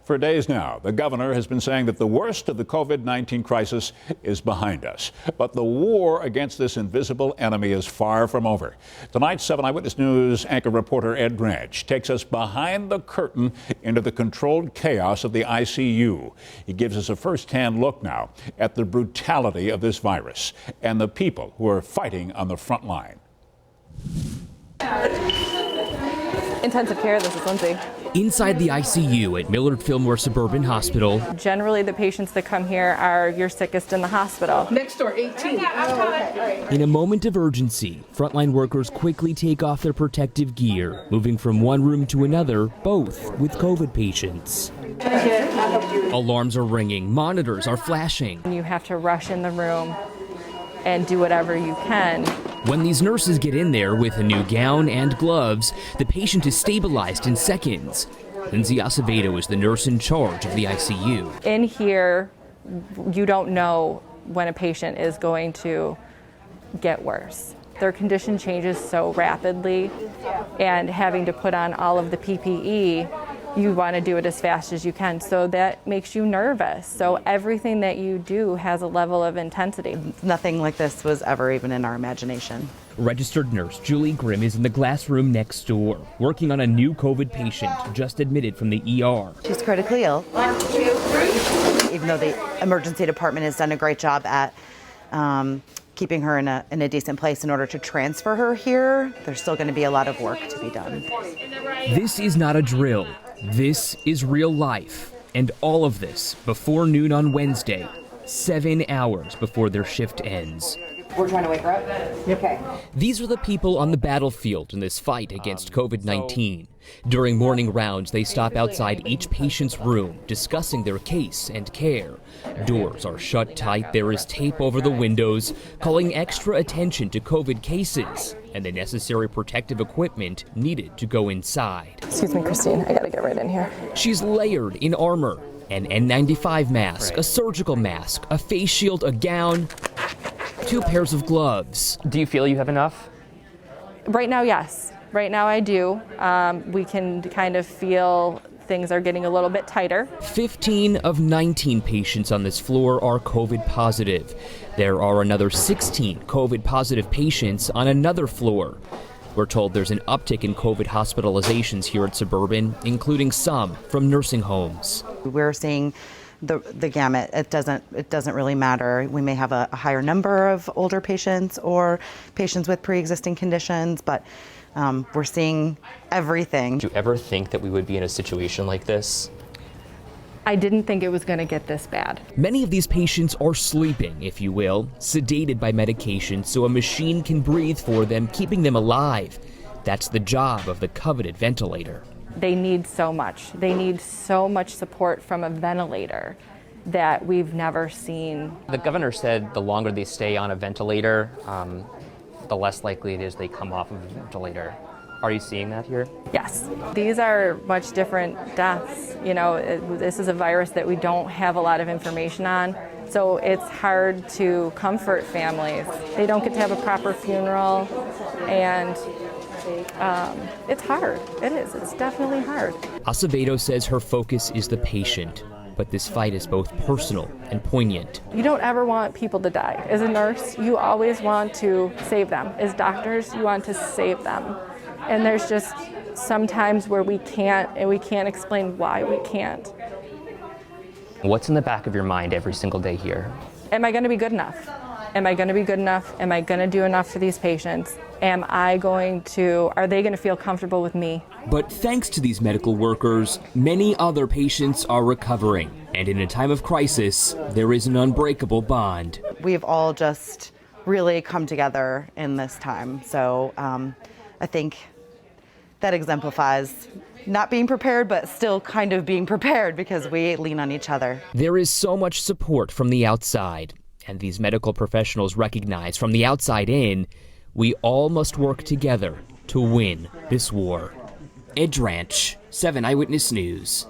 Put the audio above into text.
For days now, the governor has been saying that the worst of the COVID-19 crisis is behind us. But the war against this invisible enemy is far from over. Tonight's 7 Eyewitness News anchor reporter Ed Branch takes us behind the curtain into the controlled chaos of the ICU. He gives us a first-hand look now at the brutality of this virus and the people who are fighting on the front line. Intensive care, this is Lindsay. Inside the ICU at Millard Fillmore Suburban Hospital. Generally, the patients that come here are your sickest in the hospital. Next door, 18. Oh, okay. In a moment of urgency, frontline workers quickly take off their protective gear, moving from one room to another, both with COVID patients. Alarms are ringing, monitors are flashing. You have to rush in the room and do whatever you can. When these nurses get in there with a new gown and gloves, the patient is stabilized in seconds. Lindsay Acevedo is the nurse in charge of the ICU. In here, you don't know when a patient is going to get worse. Their condition changes so rapidly, and having to put on all of the PPE, you want to do it as fast as you can, so that makes you nervous. So everything that you do has a level of intensity. Nothing like this was ever even in our imagination. Registered nurse Julie Grimm is in the glass room next door, working on a new COVID patient just admitted from the ER. She's critically ill. 1, 2, 3. Even though the emergency department has done a great job at keeping her in a decent place in order to transfer her here, there's still going to be a lot of work to be done. This is not a drill. This is real life. And all of this before noon on Wednesday, 7 hours before their shift ends. We're trying to wake her up? Okay. These are the people on the battlefield in this fight against COVID-19. During morning rounds, they stop outside each patient's room, discussing their case and care. Doors are shut tight, there is tape over the windows, calling extra attention to COVID cases and the necessary protective equipment needed to go inside. Excuse me, Christine, I gotta get right in here. She's layered in armor, an N95 mask, a surgical mask, a face shield, a gown, 2 pairs of gloves. Do you feel you have enough? Right now, yes. Right now I do. We can kind of feel things are getting a little bit tighter. 15 of 19 patients on this floor are COVID positive. There are another 16 COVID positive patients on another floor. We're told there's an uptick in COVID hospitalizations here at Suburban, including some from nursing homes. We're seeing the gamut. It doesn't really matter. We may have a higher number of older patients or patients with pre-existing conditions, but we're seeing everything. Did you ever think that we would be in a situation like this? I didn't think it was going to get this bad. Many of these patients are sleeping, if you will, sedated by medication so a machine can breathe for them, keeping them alive. That's the job of the coveted ventilator. They need so much. They need so much support from a ventilator that we've never seen. The governor said the longer they stay on a ventilator, the less likely it is they come off of a ventilator. Are you seeing that here? Yes. These are much different deaths. You know, this is a virus that we don't have a lot of information on, so it's hard to comfort families. They don't get to have a proper funeral, and it's hard. It is. It's definitely hard. Acevedo says her focus is the patient, but this fight is both personal and poignant. You don't ever want people to die. As a nurse, you always want to save them. As doctors, you want to save them. And there's just some times where we can't, and we can't explain why we can't. What's in the back of your mind every single day here? Am I going to be good enough? Am I going to be good enough? Am I going to do enough for these patients? Are they going to feel comfortable with me? But thanks to these medical workers, many other patients are recovering. And in a time of crisis, there is an unbreakable bond. We've all just really come together in this time. So I think that exemplifies not being prepared, but still kind of being prepared because we lean on each other. There is so much support from the outside. And these medical professionals recognize from the outside in, we all must work together to win this war. Ed Branch, 7 Eyewitness News.